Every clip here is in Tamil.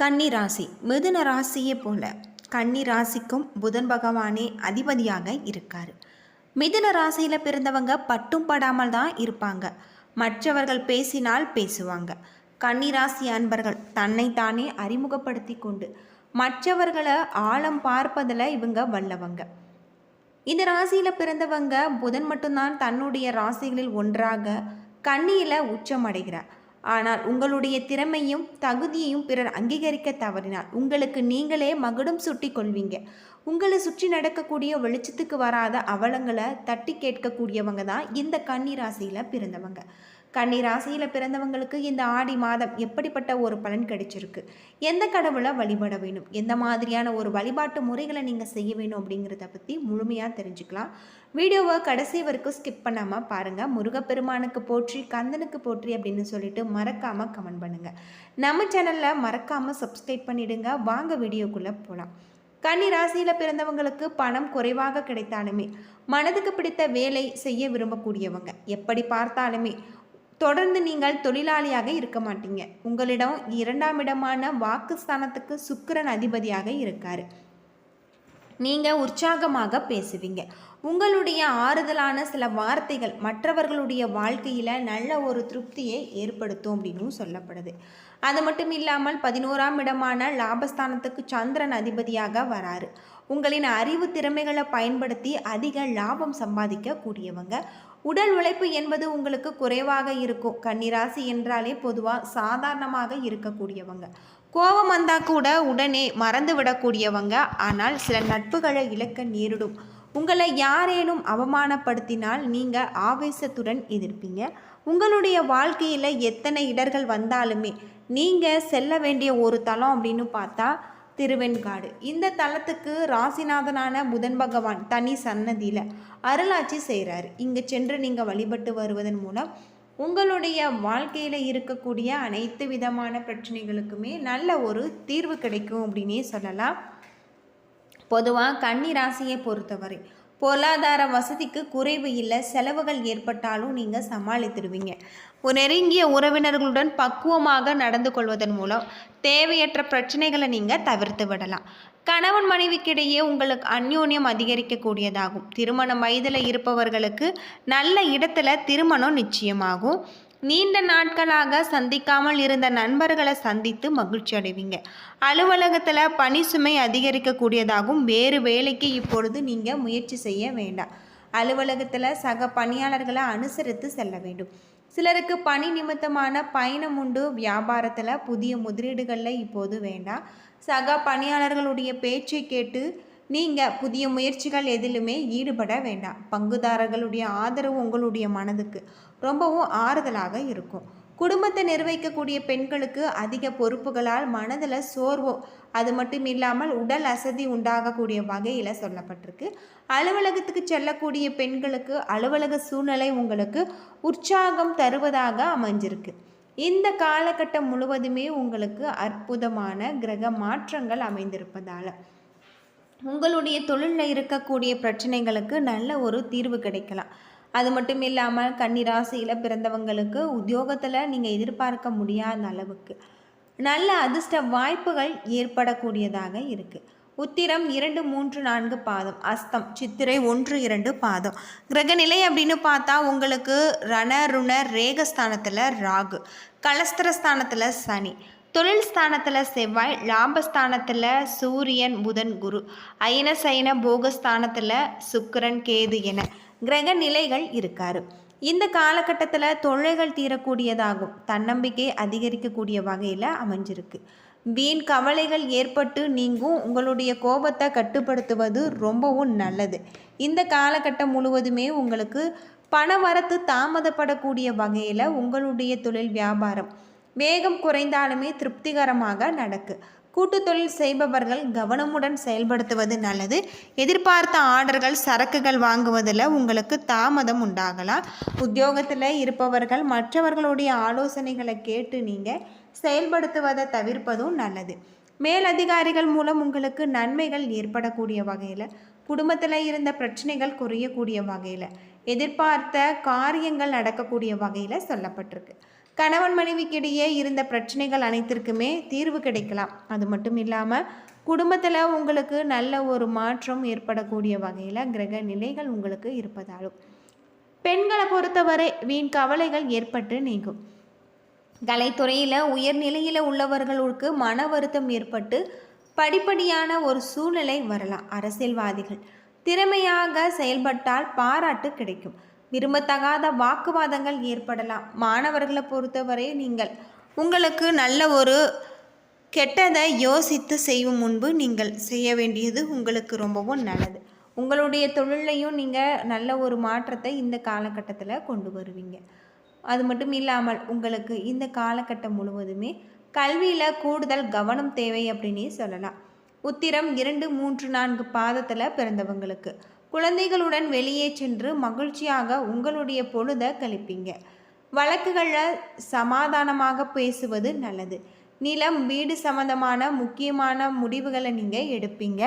கன்னி ராசி மிதுன ராசியை போல கன்னி ராசிக்கும் புதன் பகவானே அதிபதியாக இருக்கார். மிதுன ராசியில் பிறந்தவங்க பட்டும் படாமல் தான் இருப்பாங்க. மற்றவர்கள் பேசினால் பேசுவாங்க. கன்னி ராசி அன்பர்கள் தன்னைத்தானே அறிமுகப்படுத்தி கொண்டு மற்றவர்களை ஆழம் பார்ப்பதில் இவங்க வல்லவங்க. இந்த ராசியில் பிறந்தவங்க புதன் மட்டும்தான் தன்னுடைய ராசிகளில் ஒன்றாக கன்னியில் உச்சமடைகிறார். ஆனால் உங்களுடைய திறமையும் தகுதியையும் பிறர் அங்கீகரிக்க தவறினால் உங்களுக்கு நீங்களே மகுடம் சுட்டி கொள்வீங்க. உங்களை சுற்றி நடக்கக்கூடிய வெளிச்சத்துக்கு வராத அவலங்களை தட்டி கேட்கக்கூடியவங்க தான் இந்த கன்னி ராசியில் பிறந்தவங்க. கன்னி ராசியில் பிறந்தவங்களுக்கு இந்த ஆடி மாதம் எப்படிப்பட்ட ஒரு பலன் கிடைச்சிருக்கு, எந்த கடவுளை வழிபட வேணும், எந்த மாதிரியான ஒரு வழிபாட்டு முறைகளை நீங்கள் செய்ய வேணும் அப்படிங்கிறத பற்றி முழுமையாக தெரிஞ்சுக்கலாம். வீடியோவை கடைசி வரைக்கும் ஸ்கிப் பண்ணாமல் பாருங்கள். முருகப்பெருமானுக்கு போற்றி கந்தனுக்கு போற்றி அப்படின்னு சொல்லிட்டு மறக்காமல் கமெண்ட் பண்ணுங்கள். நம்ம சேனலில் மறக்காமல் சப்ஸ்கிரைப் பண்ணிவிடுங்க. வாங்க வீடியோக்குள்ளே போகலாம். கன்னி ராசியில் பிறந்தவங்களுக்கு பணம் குறைவாக கிடைத்தாலுமே மனதுக்கு பிடித்த வேலை செய்ய விரும்பக்கூடியவங்க. எப்படி பார்த்தாலுமே தொடர்ந்து நீங்கள் தொழிலாளியாக இருக்க மாட்டீங்க. உங்களிடம் 2ஆம் இடமான வாக்குஸ்தானத்துக்கு சுக்கிரன் அதிபதியாக இருக்காரு. நீங்கள் உற்சாகமாக பேசுவீங்க. உங்களுடைய ஆறுதலான சில வார்த்தைகள் மற்றவர்களுடைய வாழ்க்கையில் நல்ல ஒரு திருப்தியை ஏற்படுத்தும் அப்படின்னு சொல்லப்படுது. அது மட்டும் இல்லாமல் 11ஆம் இடமான லாபஸ்தானத்துக்கு சந்திரன் அதிபதியாக வராரு. உங்களின் அறிவு திறமைகளை பயன்படுத்தி அதிக லாபம் சம்பாதிக்க கூடியவங்க. உடல் உழைப்பு என்பது உங்களுக்கு குறைவாக இருக்கும். கன்னிராசி என்றாலே பொதுவாக சாதாரணமாக இருக்கக்கூடியவங்க. கோபம் வந்தால் கூட உடனே மறந்து விடக்கூடியவங்க. ஆனால் சில நட்புகளை இழக்க நேரிடும். உங்களை யாரேனும் அவமானப்படுத்தினால் நீங்கள் ஆவேசத்துடன் எதிர்ப்பீங்க. உங்களுடைய வாழ்க்கையில் எத்தனை இடர்கள் வந்தாலுமே நீங்கள் செல்ல வேண்டிய ஒரு தலம் அப்படின்னு பார்த்தா திருவெண்காடு. இந்த தலத்துக்கு ராசிநாதனான புதன் பகவான் தனி சன்னதியில் அருளாட்சி செய்கிறாரு. இங்கே சென்று நீங்கள் வழிபட்டு வருவதன் மூலம் உங்களுடைய வாழ்க்கையில் இருக்கக்கூடிய அனைத்து விதமான பிரச்சனைகளுக்குமே நல்ல ஒரு தீர்வு கிடைக்கும் அப்படின்னே சொல்லலாம். பொதுவாக கன்னி ராசியை பொறுத்தவரை பொருளாதார வசதிக்கு குறைவு இல்லை. செலவுகள் ஏற்பட்டாலும் நீங்கள் சமாளித்துடுவீங்க. ஒரு நெருங்கிய உறவினர்களுடன் பக்குவமாக நடந்து கொள்வதன் மூலம் தேவையற்ற பிரச்சனைகளை நீங்கள் தவிர்த்து விடலாம். கணவன் மனைவிக்கிடையே உங்களுக்கு அந்யோன்யம் அதிகரிக்கக்கூடியதாகும். திருமணம் வயதில் இருப்பவர்களுக்கு நல்ல இடத்துல திருமணம் நிச்சயமாகும். நீண்ட நாட்களாக சந்திக்காமல் இருந்த நண்பர்களை சந்தித்து மகிழ்ச்சி அடைவீங்க. அலுவலகத்தில் பணி சுமை அதிகரிக்கக்கூடியதாகும். வேறு வேலைக்கு இப்பொழுது நீங்கள் முயற்சி செய்ய வேண்டாம். அலுவலகத்தில் சக பணியாளர்களை அனுசரித்து செல்ல வேண்டும். சிலருக்கு பணி நிமித்தமான பயணம் உண்டு. வியாபாரத்தில் புதிய முதலீடுகளில் இப்போது வேண்டாம். சக பணியாளர்களுடைய பேச்சை கேட்டு நீங்கள் புதிய முயற்சிகள் எதிலுமே ஈடுபட வேண்டாம். பங்குதாரர்களுடைய ஆதரவு உங்களுடைய மனதுக்கு ரொம்பவும் ஆறுதலாக இருக்கும். குடும்பத்தை நிர்வகிக்கக்கூடிய பெண்களுக்கு அதிக பொறுப்புகளால் மனதில் சோர்வோ அது மட்டும் இல்லாமல் உடல் அசதி உண்டாகக்கூடிய வகையில் சொல்லப்பட்டிருக்கு. அலுவலகத்துக்கு செல்லக்கூடிய பெண்களுக்கு அலுவலக சூழ்நிலை உங்களுக்கு உற்சாகம் தருவதாக அமைஞ்சிருக்கு. இந்த காலகட்டம் முழுவதுமே உங்களுக்கு அற்புதமான கிரக மாற்றங்கள் அமைந்திருப்பதால் உங்களுடைய தொழிலில் இருக்கக்கூடிய பிரச்சனைகளுக்கு நல்ல ஒரு தீர்வு கிடைக்கலாம். அது மட்டும் இல்லாமல் கன்னி ராசியில் பிறந்தவங்களுக்கு உத்தியோகத்தில் நீங்கள் எதிர்பார்க்க முடியாத அளவுக்கு நல்ல அதிர்ஷ்ட வாய்ப்புகள் ஏற்படக்கூடியதாக இருக்குது. உத்திரம் 2, 3, 4 பாதம், அஸ்தம், சித்திரை 1, 2 பாதம். கிரகநிலை அப்படின்னு பார்த்தா உங்களுக்கு ரண ருண ரேகஸ்தானத்தில் ராகு, கலஸ்திரஸ்தானத்தில் சனி, தொழில் ஸ்தானத்தில் செவ்வாய், லாபஸ்தானத்தில் சூரியன் புதன் குரு, அயன சயன போகஸ்தானத்தில் சுக்கிரன் கேது என கிரக நிலைகள் இருக்காரு. இந்த காலகட்டத்தில் தொல்லைகள் தீரக்கூடியதாகும். தன்னம்பிக்கை அதிகரிக்கக்கூடிய வகையில் அமைஞ்சிருக்கு. வீண் கவலைகள் ஏற்பட்டு நீங்கும். உங்களுடைய கோபத்தை கட்டுப்படுத்துவது ரொம்பவும் நல்லது. இந்த காலகட்டம் முழுவதுமே உங்களுக்கு பண வரத்து தாமதப்படக்கூடிய வகையில் உங்களுடைய தொழில் வியாபாரம் வேகம் குறைந்தாலுமே திருப்திகரமாக நடக்கு. கூட்டு தொழில் செய்பவர்கள் கவனமுடன் செயல்படுத்துவது நல்லது. எதிர்பார்த்த ஆர்டர்கள் சரக்குகள் வாங்குவதில் உங்களுக்கு தாமதம் உண்டாகலாம். உத்தியோகத்தில் இருப்பவர்கள் மற்றவர்களுடைய ஆலோசனைகளை கேட்டு நீங்கள் செயல்படுத்துவதை தவிர்ப்பதும் நல்லது. மேலதிகாரிகள் மூலம் உங்களுக்கு நன்மைகள் ஏற்படக்கூடிய வகையில், குடும்பத்தில் இருந்த பிரச்சனைகள் குறையக்கூடிய வகையில், எதிர்பார்த்த காரியங்கள் நடக்கக்கூடிய வகையில் சொல்லப்பட்டிருக்கு. கணவன் மனைவிக்கிடையே இருந்த பிரச்சனைகள் அனைத்திற்குமே தீர்வு கிடைக்கலாம். அது மட்டும் இல்லாமல் குடும்பத்தில் உங்களுக்கு நல்ல ஒரு மாற்றம் ஏற்படக்கூடிய வகையில் கிரக நிலைகள் உங்களுக்கு இருப்பதாலும் பெண்களை பொறுத்தவரை வீண் கவலைகள் ஏற்பட்டு நீங்கும். கலைத்துறையில் உயர்நிலையில் உள்ளவர்களுக்கு மன வருத்தம் ஏற்பட்டு படிப்படியான ஒரு சூழ்நிலை வரலாம். அரசியல்வாதிகள் திறமையாக செயல்பட்டால் பாராட்டு கிடைக்கும். விரும்பத்தகாத வாக்குவாதங்கள் ஏற்படலாம். மாணவர்களை பொறுத்தவரை நீங்கள் உங்களுக்கு நல்ல ஒரு கெட்டதை யோசித்து செய்யும் முன்பு நீங்கள் செய்ய வேண்டியது உங்களுக்கு ரொம்பவும் நல்லது. உங்களுடைய தொழிலையும் நீங்கள் நல்ல ஒரு மாற்றத்தை இந்த காலகட்டத்தில் கொண்டு வருவீங்க. அது மட்டும் இல்லாமல் உங்களுக்கு இந்த காலகட்டம் முழுவதுமே கல்வியில் கூடுதல் கவனம் தேவை அப்படின்னே சொல்லலாம். உத்திரம் 2, 3, 4 பாதத்தில் பிறந்தவங்களுக்கு குழந்தைகளுடன் வெளியே சென்று மகிழ்ச்சியாக உங்களுடைய பொழுதை கழிப்பீங்க. வழக்குகளில் சமாதானமாக பேசுவது நல்லது. நிலம் வீடு சம்பந்தமான முக்கியமான முடிவுகளை நீங்கள் எடுப்பீங்க.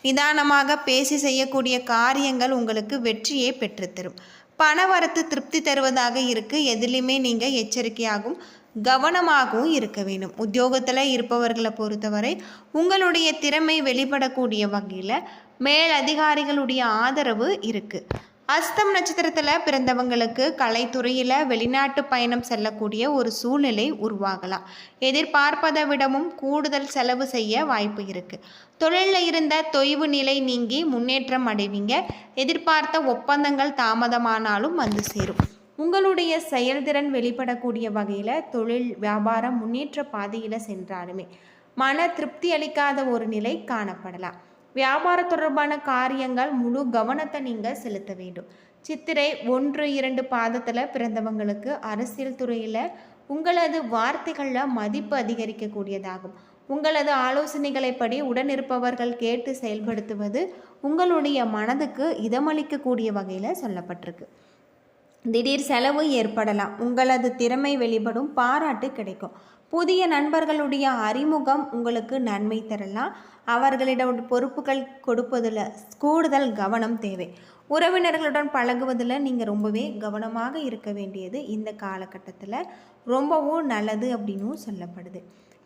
நிதானமாக பேசி செய்யக்கூடிய காரியங்கள் உங்களுக்கு வெற்றியை பெற்றுத்தரும். பணவரத்து திருப்தி தருவதாக இருக்குது. எதிலையுமே நீங்கள் எச்சரிக்கையாகவும் கவனமாகவும் இருக்க வேண்டும். உத்தியோகத்தில் இருப்பவர்களை பொறுத்தவரை உங்களுடைய திறமை வெளிப்படக்கூடிய வகையில் மேலதிகாரிகளுடைய ஆதரவு இருக்குது. அஸ்தம் நட்சத்திரத்தில் பிறந்தவங்களுக்கு கலைத்துறையில் வெளிநாட்டு பயணம் செல்லக்கூடிய ஒரு சூழ்நிலை உருவாகலாம். எதிர்பார்ப்பதை விடவும் கூடுதல் செலவு செய்ய வாய்ப்பு இருக்குது. தொழிலில் இருந்த தொய்வு நிலை நீங்கி முன்னேற்றம் அடைவீங்க. எதிர்பார்த்த ஒப்பந்தங்கள் தாமதமானாலும் வந்து சேரும். உங்களுடைய செயல்திறன் வெளிப்படக்கூடிய வகையில் தொழில் வியாபாரம் முன்னேற்ற பாதையில் சென்றாலுமே மன திருப்தி அளிக்காத ஒரு நிலை காணப்படலாம். வியாபார தொடர்பான காரியங்கள் முழு கவனத்தை நீங்கள் செலுத்த வேண்டும். சித்திரை 1, 2 பாதத்தில் பிறந்தவங்களுக்கு அரசியல் துறையில் உங்களது வார்த்தைகளில் மதிப்பு அதிகரிக்கக்கூடியதாகும். உங்களது ஆலோசனைகளைப்படி உடனிருப்பவர்கள் கேட்டு செயல்படுத்துவது உங்களுடைய மனதுக்கு இதமளிக்கக்கூடிய வகையில் சொல்லப்பட்டிருக்கு. திடீர் செலவு ஏற்படலாம். உங்களது திறமை வெளிப்படும். பாராட்டு கிடைக்கும். புதிய நண்பர்களுடைய அறிமுகம் உங்களுக்கு நன்மை தரலாம். அவர்களிடம் பொறுப்புகள் கொடுப்பதில் கூடுதல் கவனம் தேவை. உறவினர்களுடன் பழகுவதில் நீங்கள் ரொம்பவே கவனமாக இருக்க வேண்டியது இந்த காலகட்டத்தில் ரொம்பவும் நல்லது அப்படின்னு சொல்லப்படுது.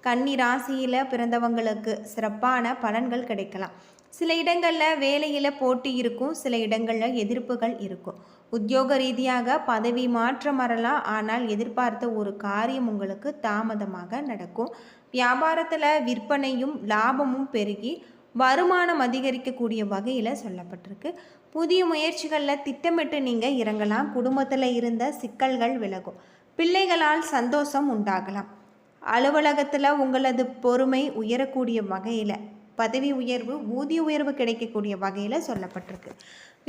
கன்னி ராசியில் பிறந்தவங்களுக்கு சிறப்பான பலன்கள் கிடைக்கலாம். சில இடங்களில் வேலையில் போட்டி இருக்கும். சில இடங்களில் எதிர்ப்புகள் இருக்கும். உத்தியோக ரீதியாக பதவி மாற்றம் வரலாம். ஆனால் எதிர்பார்த்த ஒரு காரியம் உங்களுக்கு தாமதமாக நடக்கும். வியாபாரத்தில் விற்பனையும் லாபமும் பெருகி வருமானம் அதிகரிக்கக்கூடிய வகையில் சொல்லப்பட்டிருக்கு. புதிய முயற்சிகளில் திட்டமிட்டு நீங்கள் இறங்கலாம். குடும்பத்தில் இருந்த சிக்கல்கள் விலகும். பிள்ளைகளால் சந்தோஷம் உண்டாகலாம். அலுவலகத்தில் உங்களது பொறுமை உயரக்கூடிய வகையில் பதவி உயர்வு ஊதிய உயர்வு கிடைக்கக்கூடிய வகையில் சொல்லப்பட்டிருக்கு.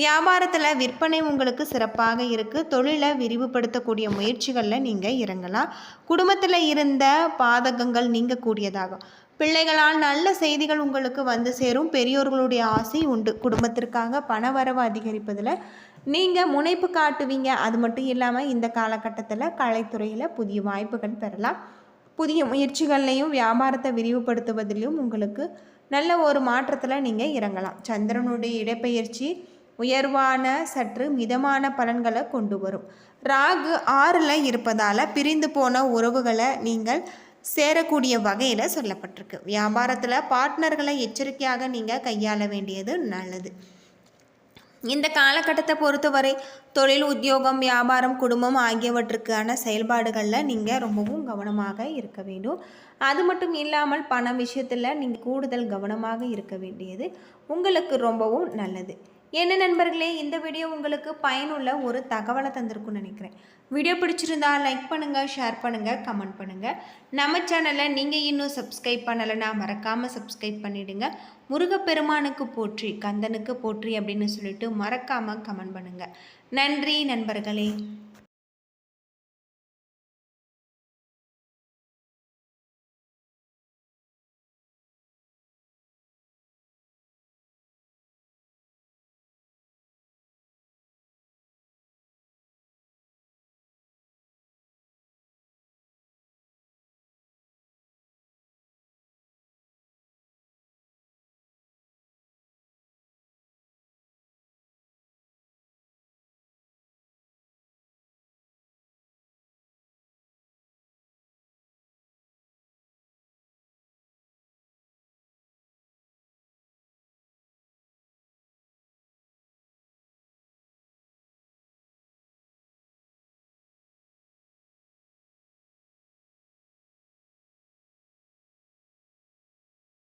வியாபாரத்தில் விற்பனை உங்களுக்கு சிறப்பாக இருக்குது. தொழிலை விரிவுபடுத்தக்கூடிய முயற்சிகளில் நீங்கள் இறங்கலாம். குடும்பத்தில் இருந்த பாதகங்கள் நீங்கக்கூடியதாகும். பிள்ளைகளால் நல்ல செய்திகள் உங்களுக்கு வந்து சேரும். பெரியோர்களுடைய ஆசை உண்டு. குடும்பத்திற்காக பணவரவு அதிகரிப்பதில் நீங்கள் முனைப்பு காட்டுவீங்க. அது மட்டும் இல்லாமல் இந்த காலகட்டத்தில் கலைத்துறையில் புதிய வாய்ப்புகள் பெறலாம். புதிய முயற்சிகள்லையும் வியாபாரத்தை விரிவுபடுத்துவதிலும் உங்களுக்கு நல்ல ஒரு மாற்றத்தில் நீங்கள் இறங்கலாம். சந்திரனுடைய இடப்பெயர்ச்சி உயர்வான சற்று மிதமான பலன்களை கொண்டு வரும். ராகு 6ல் இருப்பதால் பிரிந்து போன உறவுகளை நீங்கள் சேரக்கூடிய வகையில் சொல்லப்பட்டிருக்கு. வியாபாரத்தில் பார்ட்னர்களை எச்சரிக்கையாக நீங்கள் கையாள வேண்டியது நல்லது. இந்த காலகட்டத்தை பொறுத்தவரை தொழில், உத்தியோகம், வியாபாரம், குடும்பம் ஆகியவற்றுக்கான செயல்பாடுகளில் நீங்கள் ரொம்பவும் கவனமாக இருக்க வேண்டும். அது மட்டும் இல்லாமல் பண விஷயத்தில் நீங்கள் கூடுதல் கவனமாக இருக்க வேண்டியது உங்களுக்கு ரொம்பவும் நல்லது. என்ன நண்பர்களே, இந்த வீடியோ உங்களுக்கு பயனுள்ள ஒரு தகவலை தந்திருக்குன்னு நினைக்கிறேன். வீடியோ பிடிச்சிருந்தா லைக் பண்ணுங்கள், ஷேர் பண்ணுங்கள், கமெண்ட் பண்ணுங்கள். நம்ம சேனலை நீங்கள் இன்னும் சப்ஸ்கிரைப் பண்ணலைன்னா மறக்காமல் சப்ஸ்கிரைப் பண்ணிவிடுங்க. முருகப்பெருமானுக்கு போற்றி, கந்தனுக்கு போற்றி அப்படின்னு சொல்லிட்டு மறக்காமல் கமெண்ட் பண்ணுங்கள். நன்றி நண்பர்களே.